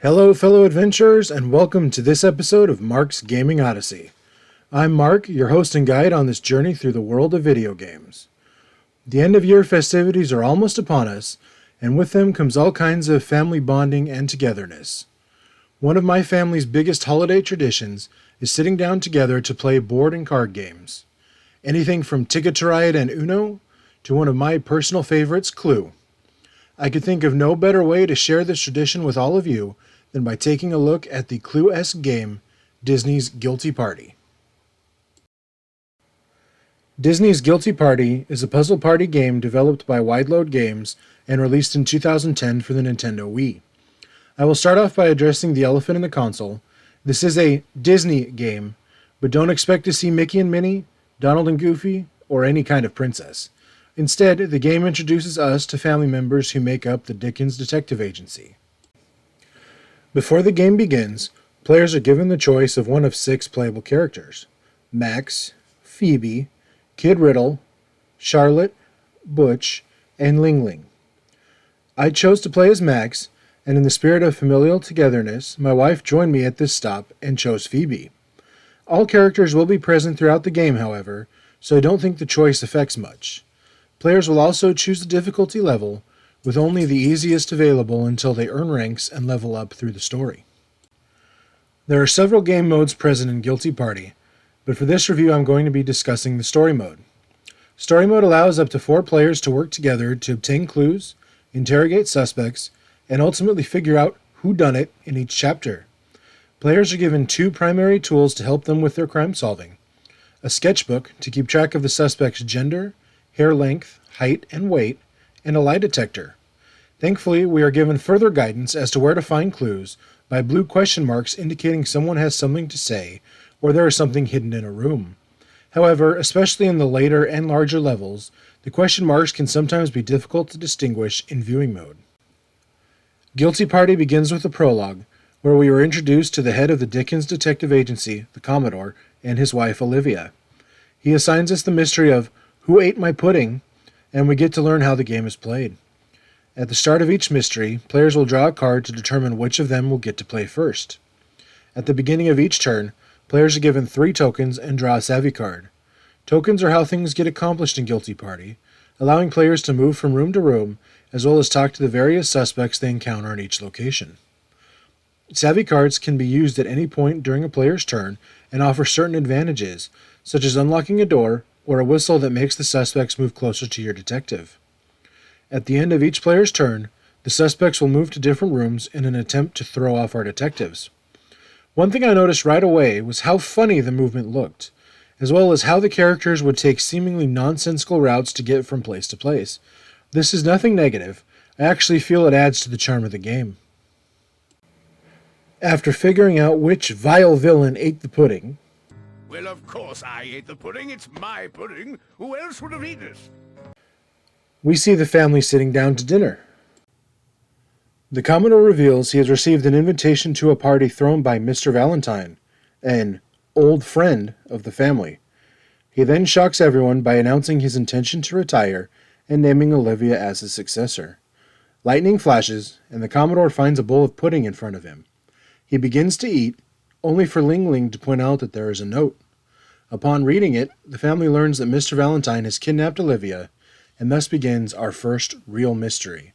Hello, fellow adventurers, and welcome to this episode of Mark's Gaming Odyssey. I'm Mark, your host and guide on this journey through the world of video games. The end-of-year festivities are almost upon us, and with them comes all kinds of family bonding and togetherness. One of my family's biggest holiday traditions is sitting down together to play board and card games. Anything from Ticket to Ride and Uno, to one of my personal favorites, Clue. I could think of no better way to share this tradition with all of you than by taking a look at the Clue-esque game, Disney's Guilty Party. Disney's Guilty Party is a puzzle party game developed by Wide Load Games and released in 2010 for the Nintendo Wii. I will start off by addressing the elephant in the console. This is a Disney game, but don't expect to see Mickey and Minnie, Donald and Goofy, or any kind of princess. Instead, the game introduces us to family members who make up the Dickens Detective Agency. Before the game begins, players are given the choice of one of 6 playable characters: Max, Phoebe, Kid Riddle, Charlotte, Butch, and Ling Ling. I chose to play as Max, and in the spirit of familial togetherness, my wife joined me at this stop and chose Phoebe. All characters will be present throughout the game, however, so I don't think the choice affects much. Players will also choose the difficulty level, with only the easiest available until they earn ranks and level up through the story. There are several game modes present in Guilty Party, but for this review I'm going to be discussing the story mode. Story mode allows up to 4 players to work together to obtain clues, interrogate suspects, and ultimately figure out who done it in each chapter. Players are given 2 primary tools to help them with their crime solving: a sketchbook to keep track of the suspect's gender, hair length, height, and weight, and a lie detector. Thankfully, we are given further guidance as to where to find clues by blue question marks indicating someone has something to say or there is something hidden in a room. However, especially in the later and larger levels, the question marks can sometimes be difficult to distinguish in viewing mode. Guilty Party begins with a prologue, where we are introduced to the head of the Dickens Detective Agency, the Commodore, and his wife Olivia. He assigns us the mystery of "Who ate my pudding?" and we get to learn how the game is played. At the start of each mystery, players will draw a card to determine which of them will get to play first. At the beginning of each turn, players are given 3 tokens and draw a savvy card. Tokens are how things get accomplished in Guilty Party, allowing players to move from room to room, as well as talk to the various suspects they encounter in each location. Savvy cards can be used at any point during a player's turn and offer certain advantages, such as unlocking a door or a whistle that makes the suspects move closer to your detective. At the end of each player's turn, the suspects will move to different rooms in an attempt to throw off our detectives. One thing I noticed right away was how funny the movement looked, as well as how the characters would take seemingly nonsensical routes to get from place to place. This is nothing negative. I actually feel it adds to the charm of the game. After figuring out which vile villain ate the pudding, "Well, of course I ate the pudding. It's my pudding. Who else would have eaten it?" we see the family sitting down to dinner. The Commodore reveals he has received an invitation to a party thrown by Mr. Valentine, an old friend of the family. He then shocks everyone by announcing his intention to retire and naming Olivia as his successor. Lightning flashes, and the Commodore finds a bowl of pudding in front of him. He begins to eat, only for Ling Ling to point out that there is a note. Upon reading it, the family learns that Mr. Valentine has kidnapped Olivia, and thus begins our first real mystery.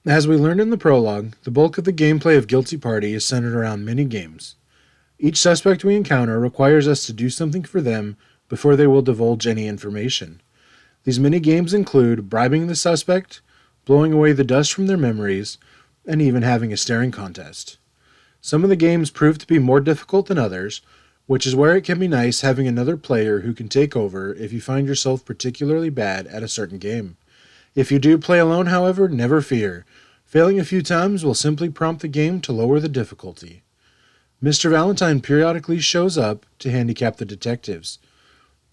As we learned in the prologue, the bulk of the gameplay of Guilty Party is centered around mini-games. Each suspect we encounter requires us to do something for them before they will divulge any information. These mini-games include bribing the suspect, blowing away the dust from their memories, and even having a staring contest. Some of the games prove to be more difficult than others, which is where it can be nice having another player who can take over if you find yourself particularly bad at a certain game. If you do play alone, however, never fear. Failing a few times will simply prompt the game to lower the difficulty. Mr. Valentine periodically shows up to handicap the detectives.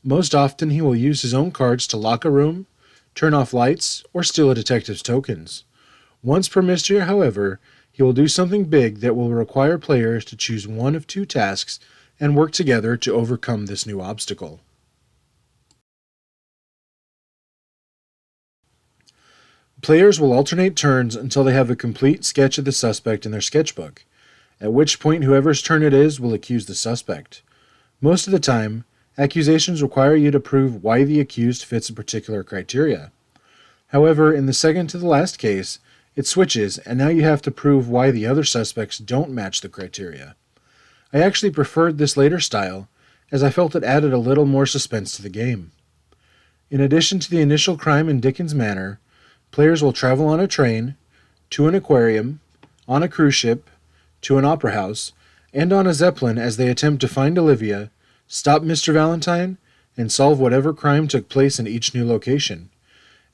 Most often he will use his own cards to lock a room, turn off lights, or steal a detective's tokens. Once per mystery, however, he will do something big that will require players to choose one of two tasks and work together to overcome this new obstacle. Players will alternate turns until they have a complete sketch of the suspect in their sketchbook, at which point whoever's turn it is will accuse the suspect. Most of the time, accusations require you to prove why the accused fits a particular criteria. However, in the second to the last case, it switches, and now you have to prove why the other suspects don't match the criteria. I actually preferred this later style, as I felt it added a little more suspense to the game. In addition to the initial crime in Dickens Manor, players will travel on a train, to an aquarium, on a cruise ship, to an opera house, and on a zeppelin as they attempt to find Olivia, stop Mr. Valentine, and solve whatever crime took place in each new location.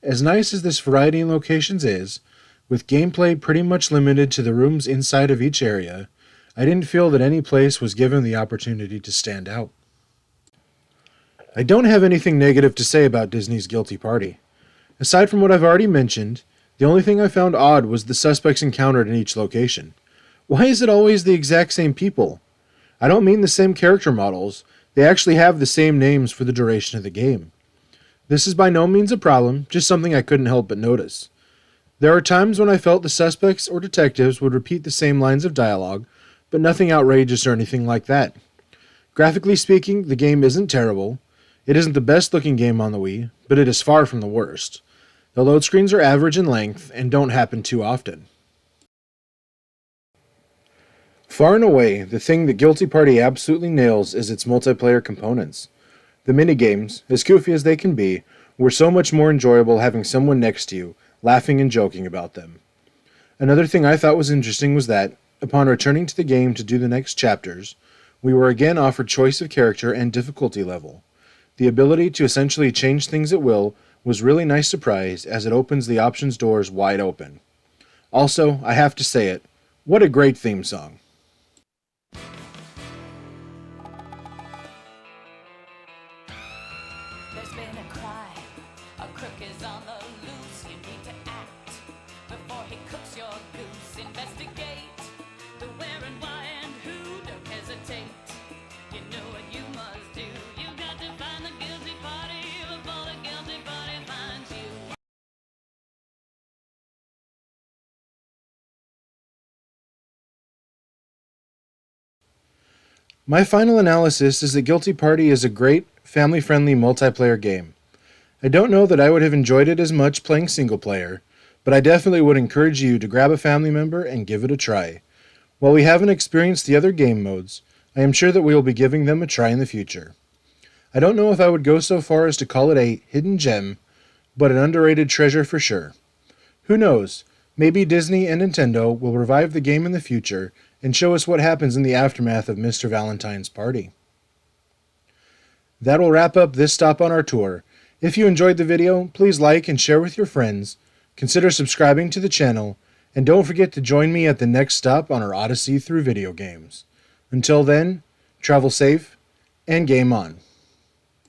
As nice as this variety in locations is, with gameplay pretty much limited to the rooms inside of each area, I didn't feel that any place was given the opportunity to stand out. I don't have anything negative to say about Disney's Guilty Party. Aside from what I've already mentioned, the only thing I found odd was the suspects encountered in each location. Why is it always the exact same people? I don't mean the same character models, they actually have the same names for the duration of the game. This is by no means a problem, just something I couldn't help but notice. There are times when I felt the suspects or detectives would repeat the same lines of dialogue, but nothing outrageous or anything like that. Graphically speaking, the game isn't terrible. It isn't the best looking game on the Wii, but it is far from the worst. The load screens are average in length and don't happen too often. Far and away, the thing that Guilty Party absolutely nails is its multiplayer components. The minigames, as goofy as they can be, were so much more enjoyable having someone next to you, laughing and joking about them. Another thing I thought was interesting was that, upon returning to the game to do the next chapters, we were again offered choice of character and difficulty level. The ability to essentially change things at will was a really nice surprise as it opens the options doors wide open. Also, I have to say it, what a great theme song. There's been a crime, a crook is on the loose. You need to act before he cooks your goose. Investigate the where and why and who. Don't hesitate, you know what you must do. You got to find the guilty party before the guilty party finds you. My final analysis is that Guilty Party is a great, family-friendly multiplayer game. I don't know that I would have enjoyed it as much playing single player, but I definitely would encourage you to grab a family member and give it a try. While we haven't experienced the other game modes, I am sure that we will be giving them a try in the future. I don't know if I would go so far as to call it a hidden gem, but an underrated treasure for sure. Who knows, maybe Disney and Nintendo will revive the game in the future and show us what happens in the aftermath of Mr. Valentine's party. That will wrap up this stop on our tour. If you enjoyed the video, please like and share with your friends, consider subscribing to the channel, and don't forget to join me at the next stop on our odyssey through video games. Until then, travel safe and game on.